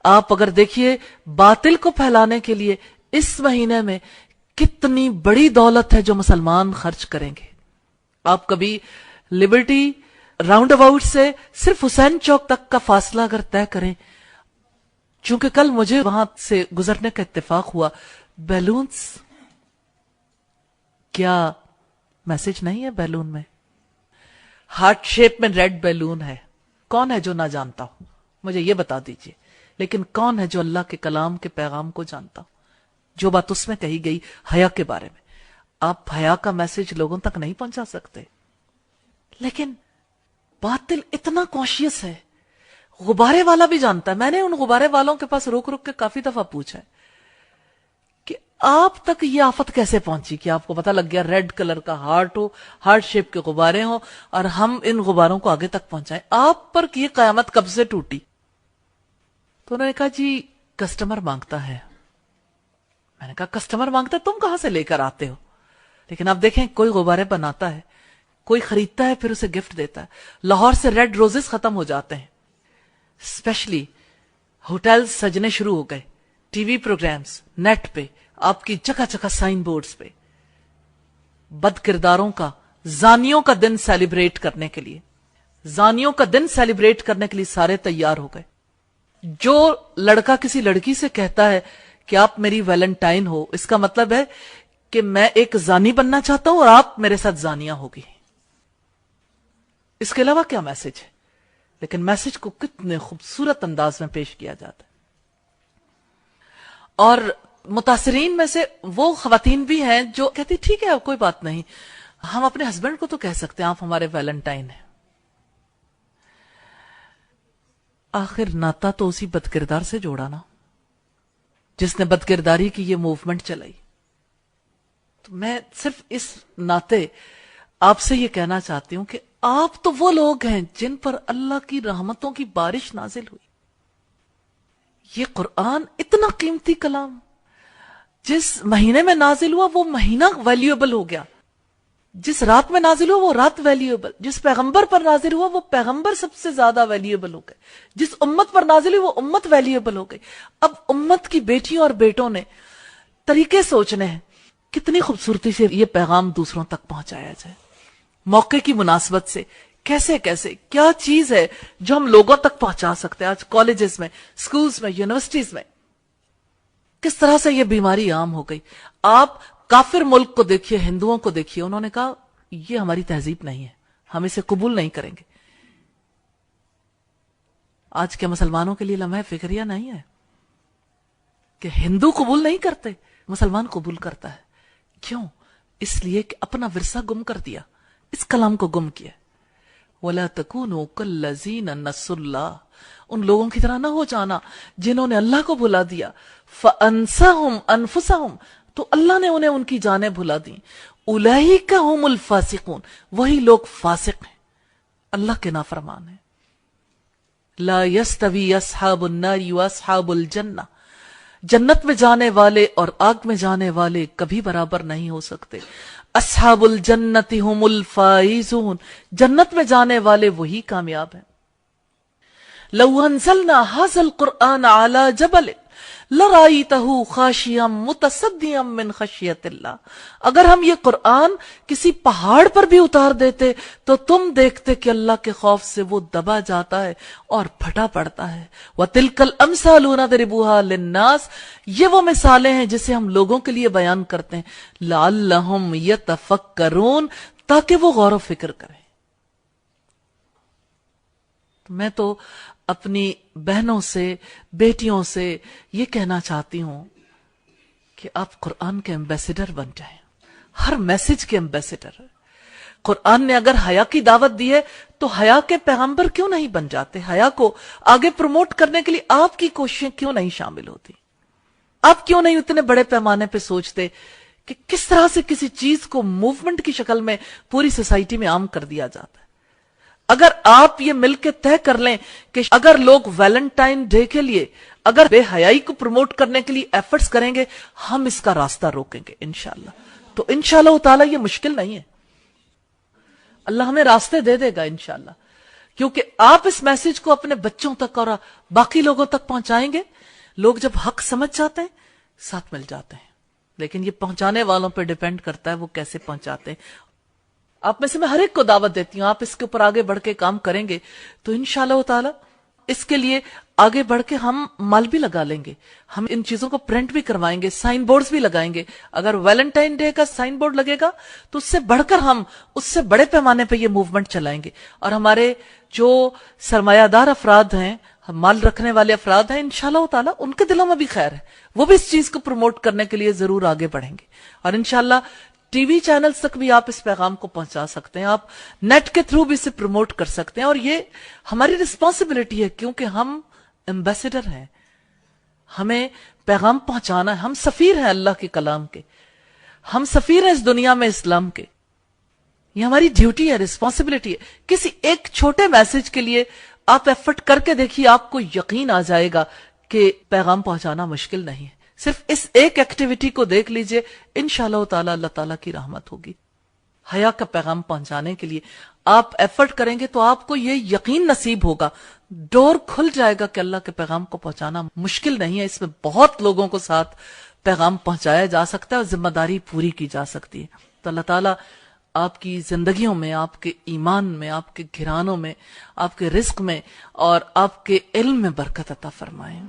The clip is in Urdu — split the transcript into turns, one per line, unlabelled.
آپ اگر دیکھیے باطل کو پھیلانے کے لیے اس مہینے میں کتنی بڑی دولت ہے جو مسلمان خرچ کریں گے. آپ کبھی لبرٹی راؤنڈ اباؤٹ سے صرف حسین چوک تک کا فاصلہ اگر طے کریں، چونکہ کل مجھے وہاں سے گزرنے کا اتفاق ہوا، بیلونز، کیا میسج نہیں ہے بیلون میں؟ ہارٹ شیپ میں ریڈ بیلون ہے. کون ہے جو نہ جانتا ہو؟ مجھے یہ بتا دیجئے. لیکن کون ہے جو اللہ کے کلام کے پیغام کو جانتا ہو؟ جو بات اس میں کہی گئی حیا کے بارے میں، آپ حیا کا میسج لوگوں تک نہیں پہنچا سکتے. لیکن باطل اتنا کانشیس ہے، غبارے والا بھی جانتا ہے. میں نے ان غبارے والوں کے پاس رک رک کے کافی دفعہ پوچھا ہے کہ آپ تک یہ آفت کیسے پہنچی کہ آپ کو پتہ لگ گیا ریڈ کلر کا ہارٹ ہو، ہارٹ شیپ کے غبارے ہوں، اور ہم ان غباروں کو آگے تک پہنچائیں. آپ پر یہ قیامت کب سے ٹوٹی؟ تو انہوں نے کہا جی کسٹمر مانگتا ہے. میں نے کہا کسٹمر مانگتا ہے، تم کہاں سے لے کر آتے ہو؟ لیکن آپ دیکھیں کوئی غبارے بناتا ہے، کوئی خریدتا ہے، پھر اسے گفٹ دیتا ہے. لاہور سے ریڈ روزز ختم ہو جاتے ہیں، اسپیشلی ہوٹلز سجنے شروع ہو گئے، ٹی وی پروگرامز، نیٹ پہ آپ کی جگہ جگہ سائن بورڈز پہ بد کرداروں کا، زانیوں کا دن سیلیبریٹ کرنے کے لیے، زانیوں کا دن سیلیبریٹ کرنے کے لیے سارے تیار ہو گئے. جو لڑکا کسی لڑکی سے کہتا ہے کہ آپ میری ویلنٹائن ہو، اس کا مطلب ہے کہ میں ایک زانی بننا چاہتا ہوں اور آپ میرے ساتھ زانیاں ہوگی. اس کے علاوہ کیا میسج ہے؟ لیکن میسج کو کتنے خوبصورت انداز میں پیش کیا جاتا ہے. اور متاثرین میں سے وہ خواتین بھی ہیں جو کہتی ٹھیک ہے کوئی بات نہیں، ہم اپنے ہسبینڈ کو تو کہہ سکتے ہیں آپ ہمارے ویلنٹائن ہیں. آخر ناتا تو اسی بد کردار سے جوڑا نا جس نے بد کرداری کی یہ موومنٹ چلائی. تو میں صرف اس ناطے آپ سے یہ کہنا چاہتی ہوں کہ آپ تو وہ لوگ ہیں جن پر اللہ کی رحمتوں کی بارش نازل ہوئی. یہ قرآن اتنا قیمتی کلام جس مہینے میں نازل ہوا وہ مہینہ ویلیوبل ہو گیا، جس رات میں نازل ہوا وہ رات ویلیوبل، جس پیغمبر پر نازل ہوا وہ پیغمبر سب سے زیادہ ویلیوبل ہو گئے، جس امت پر نازل ہوئی وہ امت ویلیوبل ہو گئی. اب امت کی بیٹیوں اور بیٹوں نے طریقے سوچنے ہیں کتنی خوبصورتی سے یہ پیغام دوسروں تک پہنچایا جائے، موقع کی مناسبت سے کیسے کیسے کیا چیز ہے جو ہم لوگوں تک پہنچا سکتے ہیں. آج کالجز میں، سکولز میں، یونیورسٹیز میں کس طرح سے یہ بیماری عام ہو گئی. آپ کافر ملک کو دیکھیے، ہندوؤں کو دیکھیے، انہوں نے کہا یہ ہماری تہذیب نہیں ہے، ہم اسے قبول نہیں کریں گے. آج کے مسلمانوں کے لیے لمحہ فکریہ نہیں ہے کہ ہندو قبول نہیں کرتے، مسلمان قبول کرتا ہے. کیوں؟ اس لیے کہ اپنا ورثہ گم کر دیا، اس کلام کو گم کیا. وَلَا تَكُونُوا كَالَّذِينَ نَسُوا اللَّهَ، ان لوگوں کی طرح نہ ہو جانا جنہوں نے اللہ کو بھلا دیا. فَأَنسَهُمْ أَنفُسَهُمْ، تو اللہ نے انہیں ان کی جانیں بھلا دی. اولئک هم الفاسقون، وہی لوگ فاسق ہیں، اللہ کے نافرمان ہیں. لا يستوی اصحاب النار واصحاب الجنہ، جنت میں جانے والے اور آگ میں جانے والے کبھی برابر نہیں ہو سکتے. اصحاب الجنت هم الفائزون، جنت میں جانے والے وہی کامیاب ہیں. لو انزلنا هذا القرآن على جبل لرأيته خاشعا متصدعا من خشیت اللہ، اگر ہم یہ قرآن کسی پہاڑ پر بھی اتار دیتے تو تم دیکھتے کہ اللہ کے خوف سے وہ دبا جاتا ہے اور پھٹا پڑتا ہے. وَتِلْكَ الْأَمْثَالُ نَضْرِبُهَا لِلنَّاسِ، یہ وہ مثالیں ہیں جسے ہم لوگوں کے لیے بیان کرتے ہیں. لَعَلَّهُمْ يَتَفَكَّرُونَ، تاکہ وہ غور و فکر کریں. میں تو اپنی بہنوں سے، بیٹیوں سے یہ کہنا چاہتی ہوں کہ آپ قرآن کے ایمبیسیڈر بن جائیں، ہر میسج کے ایمبیسیڈر. قرآن نے اگر حیا کی دعوت دی ہے تو حیا کے پیغمبر کیوں نہیں بن جاتے؟ حیا کو آگے پروموٹ کرنے کے لیے آپ کی کوششیں کیوں نہیں شامل ہوتی؟ آپ کیوں نہیں اتنے بڑے پیمانے پہ سوچتے کہ کس طرح سے کسی چیز کو موومنٹ کی شکل میں پوری سوسائٹی میں عام کر دیا جاتا ہے؟ اگر آپ یہ مل کے طے کر لیں کہ اگر لوگ ویلنٹائن ڈے کے لیے اگر بے حیائی کو پروموٹ کرنے کے لیے ایفرٹس کریں گے، ہم اس کا راستہ روکیں گے انشاءاللہ. تو انشاءاللہ تعالی یہ مشکل نہیں ہے، اللہ ہمیں راستے دے دے گا انشاءاللہ. کیونکہ آپ اس میسج کو اپنے بچوں تک اور باقی لوگوں تک پہنچائیں گے، لوگ جب حق سمجھ جاتے ہیں ساتھ مل جاتے ہیں، لیکن یہ پہنچانے والوں پہ ڈیپینڈ کرتا ہے وہ کیسے پہنچاتے ہیں۔ آپ میں سے میں ہر ایک کو دعوت دیتی ہوں، آپ اس کے اوپر آگے بڑھ کے کام کریں گے تو انشاءاللہ تعالی اس کے لیے آگے بڑھ کے ہم مال بھی لگا لیں گے، ہم ان چیزوں کو پرنٹ بھی کروائیں گے، سائن بورڈز بھی لگائیں گے۔ اگر ویلنٹائن ڈے کا سائن بورڈ لگے گا تو اس سے بڑھ کر ہم اس سے بڑے پیمانے پہ یہ موومنٹ چلائیں گے، اور ہمارے جو سرمایہ دار افراد ہیں، مال رکھنے والے افراد ہیں، انشاءاللہ تعالی ان کے دلوں میں بھی خیر ہے، وہ بھی اس چیز کو پروموٹ کرنے کے لیے ضرور آگے بڑھیں گے، اور انشاءاللہ ٹی وی چینلز تک بھی آپ اس پیغام کو پہنچا سکتے ہیں، آپ نیٹ کے تھرو بھی اسے پروموٹ کر سکتے ہیں، اور یہ ہماری رسپانسبلٹی ہے کیونکہ ہم ایمبیسڈر ہیں، ہمیں پیغام پہنچانا ہے، ہم سفیر ہیں اللہ کے کلام کے، ہم سفیر ہیں اس دنیا میں اسلام کے، یہ ہماری ڈیوٹی ہے، رسپانسبلٹی ہے۔ کسی ایک چھوٹے میسج کے لیے آپ ایفرٹ کر کے دیکھیے، آپ کو یقین آ جائے گا کہ پیغام پہنچانا مشکل نہیں ہے۔ صرف اس ایک ایکٹیویٹی کو دیکھ لیجئے، انشاءاللہ تعالی اللہ تعالیٰ کی رحمت ہوگی۔ حیا کا پیغام پہنچانے کے لیے آپ ایفرٹ کریں گے تو آپ کو یہ یقین نصیب ہوگا، ڈور کھل جائے گا کہ اللہ کے پیغام کو پہنچانا مشکل نہیں ہے، اس میں بہت لوگوں کو ساتھ پیغام پہنچایا جا سکتا ہے اور ذمہ داری پوری کی جا سکتی ہے۔ تو اللہ تعالیٰ آپ کی زندگیوں میں، آپ کے ایمان میں، آپ کے گھرانوں میں، آپ کے رزق میں اور آپ کے علم میں برکت عطا فرمائیں۔